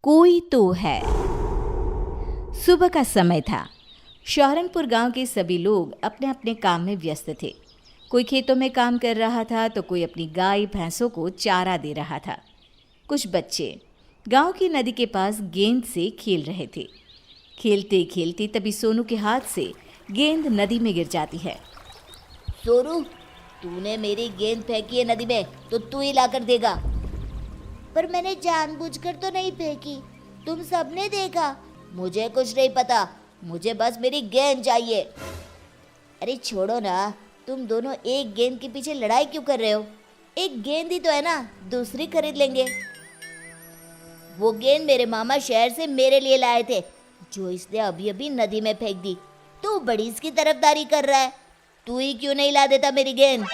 कोई तो है। सुबह का समय था। शौहरनपुर गांव के सभी लोग अपने अपने काम में व्यस्त थे। कोई खेतों में काम कर रहा था तो कोई अपनी गाय भैंसों को चारा दे रहा था। कुछ बच्चे गांव की नदी के पास गेंद से खेल रहे थे। खेलते खेलते तभी सोनू के हाथ से गेंद नदी में गिर जाती है। सोनू, तूने मेरी गेंद फेंकी है नदी में तो तू ही लाकर देगा। पर मैंने जानबूझकर तो नहीं फेंकी, तुम सबने देखा। मुझे कुछ नहीं पता, मुझे बस मेरी गेंद चाहिए। अरे छोड़ो ना, तुम दोनों एक गेंद के पीछे लड़ाई क्यों कर रहे हो? एक गेंद ही तो है ना, दूसरी खरीद लेंगे। वो गेंद मेरे मामा शहर से मेरे लिए लाए थे, जो इसने अभी अभी नदी में फेंक दी। तू बड़ी इसकी तरफदारी कर रहा है, तू ही क्यों नहीं ला देता मेरी गेंद?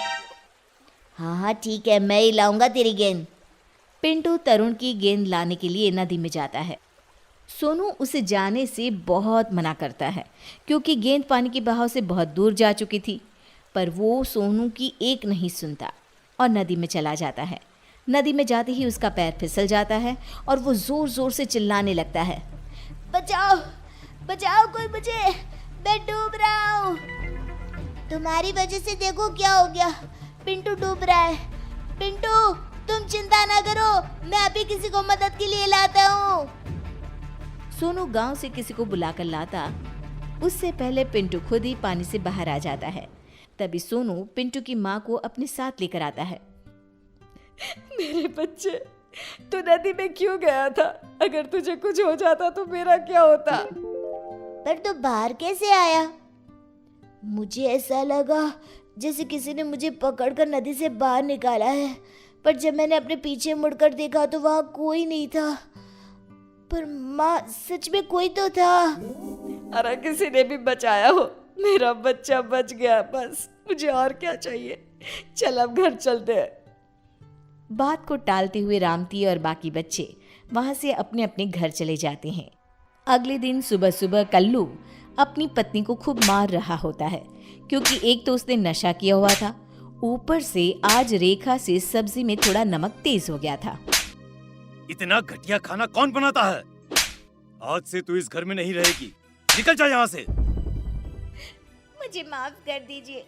हाँ ठीक है, मैं ही लाऊंगा तेरी गेंद। पिंटू तरुण की गेंद लाने के लिए नदी में जाता है। सोनू उसे जाने से बहुत मना करता है क्योंकि गेंद पानी के बहाव से बहुत दूर जा चुकी थी, पर वो सोनू की एक नहीं सुनता और नदी में चला जाता है। नदी में जाते ही उसका पैर फिसल जाता है और वो ज़ोर ज़ोर से चिल्लाने लगता है, बचाओ बचाओ, कोई मुझे, मैं डूब रहा हूँ। तुम्हारी वजह से देखो क्या हो गया, पिंटू डूब रहा है। पिंटू, तुम चिंता ना करो, मैं अभी किसी को मदद के लिए लाता हूँ। सोनू गांव से किसी को बुलाकर लाता, उससे पहले पिंटू खुद ही पानी से बाहर आ जाता है। तभी सोनू पिंटू की माँ को अपने साथ लेकर आता है। मेरे बच्चे, तू नदी में क्यों गया था? अगर तुझे कुछ हो जाता तो मेरा क्या होता? पर तू बाहर कैसे आया? मुझे ऐसा लगा जैसे किसी ने मुझे पकड़कर नदी से बाहर निकाला है, पर जब मैंने अपने पीछे मुड़कर देखा तो वहाँ कोई नहीं था। पर माँ, सच में कोई तो था। अरे किसी ने भी बचाया हो, मेरा बच्चा बच गया, बस मुझे और क्या चाहिए। चल अब घर चलते हैं। बात को टालते हुए रामती और बाकी बच्चे वहां से अपने अपने घर चले जाते हैं। अगले दिन सुबह सुबह कल्लू अपनी पत्नी को खूब मार रहा होता है क्योंकि एक तो उसने नशा किया हुआ था, ऊपर से आज रेखा से सब्जी में थोड़ा नमक तेज हो गया था। इतना घटिया खाना कौन बनाता है? आज से तू इस घर में नहीं रहेगी, निकल जा यहाँ से। मुझे माफ कर दीजिए,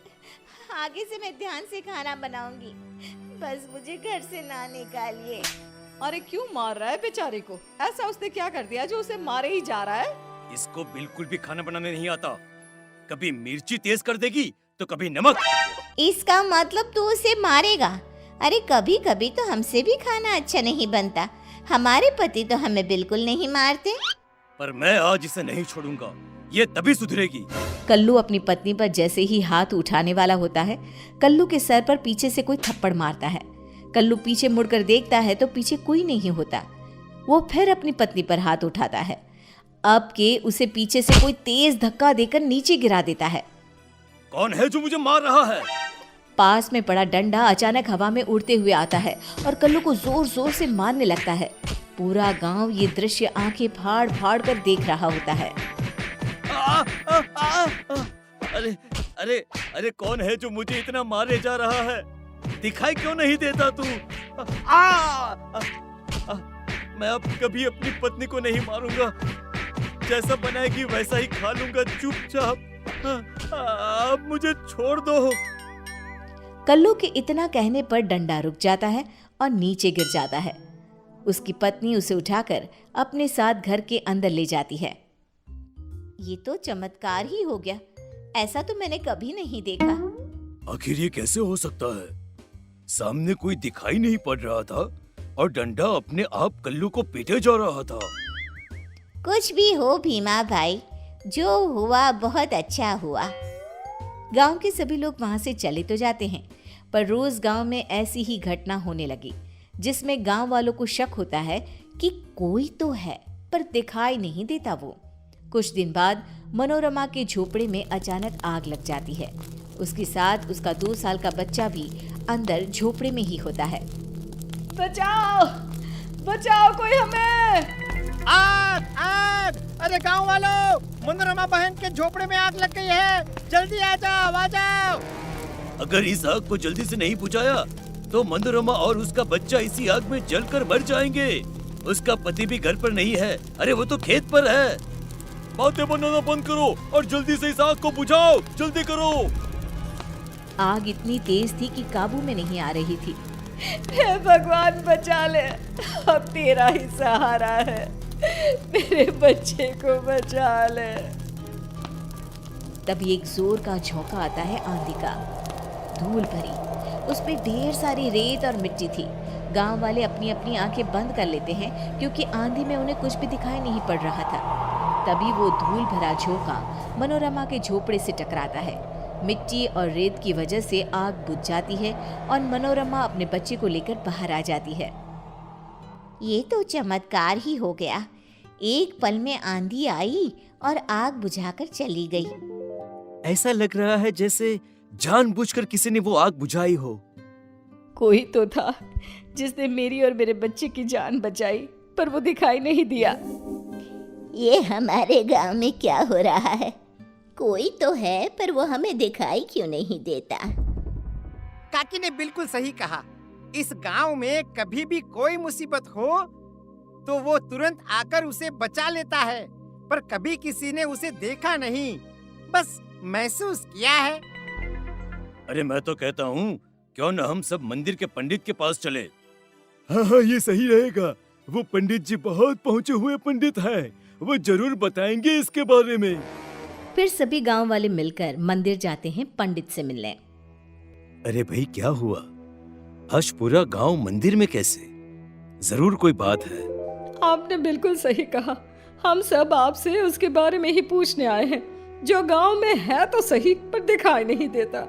आगे से मैं ध्यान से खाना बनाऊंगी, बस मुझे घर से ना निकालिए। अरे क्यों मार रहा है बेचारे को? ऐसा उसने क्या कर दिया जो उसे मारे ही जा रहा है? इसको बिल्कुल भी खाना बनाने नहीं आता, कभी मिर्ची तेज कर देगी तो कभी नमक। इसका मतलब तू उसे मारेगा? अरे कभी कभी तो हमसे भी खाना अच्छा नहीं बनता, हमारे पति तो हमें बिल्कुल नहीं मारते। पर मैं आज इसे नहीं छोड़ूंगा, ये तभी सुधरेगी। कल्लू अपनी पत्नी पर जैसे ही हाथ उठाने वाला होता है, कल्लू के सर पर पीछे से कोई थप्पड़ मारता है। कल्लू पीछे मुड़कर देखता है तो पीछे कोई नहीं होता। वो फिर अपनी पत्नी पर हाथ उठाता है, अब के उसे पीछे से कोई तेज धक्का देकर नीचे गिरा देता है। कौन है जो मुझे मार रहा है? पास में पड़ा डंडा अचानक हवा में उड़ते हुए आता है और कल्लू को जोर जोर से मारने लगता है। पूरा गांव ये दृश्य आंखें फाड़ फाड़ कर देख रहा होता है। अरे अरे अरे, कौन है जो मुझे इतना मारे जा रहा है? दिखाई क्यों नहीं देता तू? मैं अब कभी अपनी पत्नी को नहीं मारूंगा, जैसा बनाएगी वैसा ही खा लूंगा चुपचाप। अब मुझे छोड़ दो। कल्लू के इतना कहने पर डंडा रुक जाता है और नीचे गिर जाता है। उसकी पत्नी उसे उठाकर अपने साथ घर के अंदर ले जाती है। ये तो चमत्कार ही हो गया, ऐसा तो मैंने कभी नहीं देखा। आखिर ये कैसे हो सकता है? सामने कोई दिखाई नहीं पड़ रहा था और डंडा अपने आप कल्लू को पीटे जा रहा था। कुछ भी हो भीमा भाई, जो हुआ बहुत अच्छा हुआ। गांव के सभी लोग वहां से चले तो जाते हैं, पर रोज गांव में ऐसी ही घटना होने लगी जिसमें गांव वालों को शक होता है कि कोई तो है पर दिखाई नहीं देता वो। कुछ दिन बाद मनोरमा के झोपड़े में अचानक आग लग जाती है। उसके साथ उसका 2 साल का बच्चा भी अंदर झोपड़े में ही होता है। बचाओ बचाओ, कोई हमें! आग आग! अरे गांव वालों, मनोरमा बहन के झोपड़े में आग लग गई है, जल्दी आ जाओ। अगर इस आग को जल्दी से नहीं बुझाया तो मनोरमा और उसका बच्चा इसी आग में जलकर मर जाएंगे। उसका पति भी घर पर नहीं है। अरे वो तो खेत पर है। बातें बनाना बंद करो और जल्दी से इस आग को बुझाओ, जल्दी करो। आग इतनी तेज थी कि काबू में नहीं आ रही थी। हे भगवान बचा ले, अब तेरा ही सहारा है, मेरे बच्चे को बचा ले। तभी एक जोर का झोंका आता है आंधी का, धूल भरी, उसमें ढेर सारी रेत और मिट्टी थी। गांव वाले अपनी अपनी आंखें बंद कर लेते हैं क्योंकि आंधी में उन्हें कुछ भी दिखाई नहीं पड़ रहा था। तभी वो धूल भरा झोंका मनोरमा के झोपड़े से टकराता है। मिट्टी और रेत की वजह से आग बुझ जाती है और मनोरमा अपने बच्चे को लेकर बाहर आ जाती है। ये तो चमत्कार ही हो गया। एक पल में आंधी आई और आग बुझाकर चली गई। ऐसा लग रहा है जैसे जानबूझकर किसी ने वो आग बुझाई हो। कोई तो था जिसने मेरी और मेरे बच्चे की जान बचाई, पर वो दिखाई नहीं दिया। ये हमारे गांव में क्या हो रहा है? कोई तो है पर वो हमें दिखाई क्यों नहीं देता? काकी ने बिल्कुल सही कहा। इस गांव में कभी भी कोई मुसीबत हो तो वो तुरंत आकर उसे बचा लेता है, पर कभी किसी ने उसे देखा नहीं, बस महसूस किया है। अरे मैं तो कहता हूँ क्यों न हम सब मंदिर के पंडित के पास चले। हाँ हाँ, ये सही रहेगा। वो पंडित जी बहुत पहुँचे हुए पंडित हैं, वो जरूर बताएंगे इसके बारे में। फिर सभी गांव वाले मिलकर मंदिर जाते हैं पंडित से मिलने। अरे भाई क्या हुआ? आज पूरा गांव मंदिर में कैसे? जरूर कोई बात है। आपने बिल्कुल सही कहा, हम सब आपसे उसके बारे में ही पूछने आए हैं, जो गांव में है तो सही पर दिखाई नहीं देता।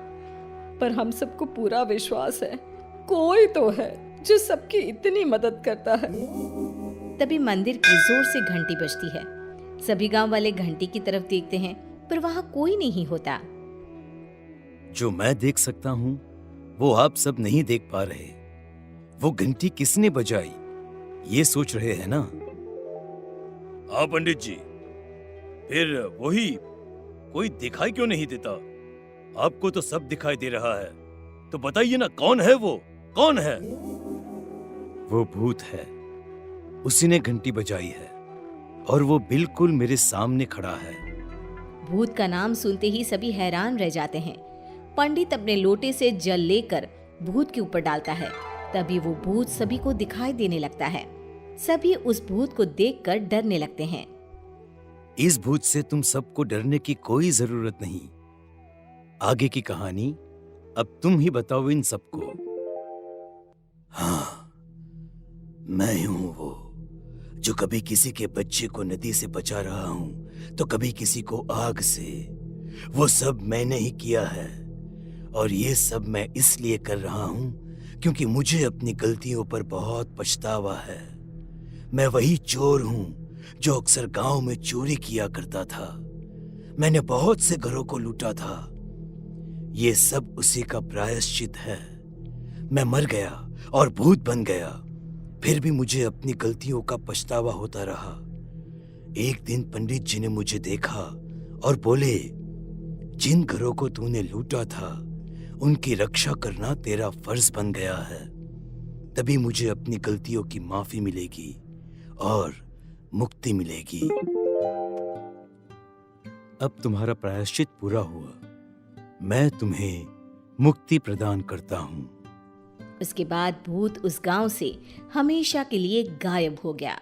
पर हम सबको पूरा विश्वास है कोई तो है जो सबकी इतनी मदद करता है। तभी मंदिर की जोर से घंटी बजती है। सभी गांव वाले घंटी की तरफ देखते हैं पर वहां कोई नहीं होता। जो मैं देख सकता हूँ वो आप सब नहीं देख पा रहे। वो घंटी किसने बजाई ये सोच रहे हैं ना? हाँ पंडित जी, फिर वही कोई दिखाई क्यों नहीं देता? आपको तो सब दिखाई दे रहा है, तो बताइए ना कौन है वो? कौन है? वो भूत है, उसी ने घंटी बजाई है और वो बिल्कुल मेरे सामने खड़ा है। भूत का नाम सुनते ही सभी हैरान रह जाते हैं। पंडित अपने लोटे से जल लेकर भूत के ऊपर डालता है। तभी वो भूत सभी को दिखाई देने लगता है। सभी उस भूत को देखकर डरने लगते हैं। इस भूत से तुम सबको डरने की कोई जरूरत नहीं। आगे की कहानी अब तुम ही बताओ इन सबको। हाँ, मैं हूं वो जो कभी किसी के बच्चे को नदी से बचा रहा हूं तो कभी किसी को आग से। वो सब मैंने ही किया है और ये सब मैं इसलिए कर रहा हूं क्योंकि मुझे अपनी गलतियों पर बहुत पछतावा है। मैं वही चोर हूं जो अक्सर गांव में चोरी किया करता था। मैंने बहुत से घरों को लूटा था। ये सब उसी का प्रायश्चित है। मैं मर गया और भूत बन गया, फिर भी मुझे अपनी गलतियों का पछतावा होता रहा। एक दिन पंडित जी ने मुझे देखा और बोले, जिन घरों को तूने लूटा था उनकी रक्षा करना तेरा फर्ज बन गया है। तभी मुझे अपनी गलतियों की माफी मिलेगी और मुक्ति मिलेगी। अब तुम्हारा प्रायश्चित पूरा हुआ, मैं तुम्हें मुक्ति प्रदान करता हूँ। उसके बाद भूत उस गांव से हमेशा के लिए गायब हो गया।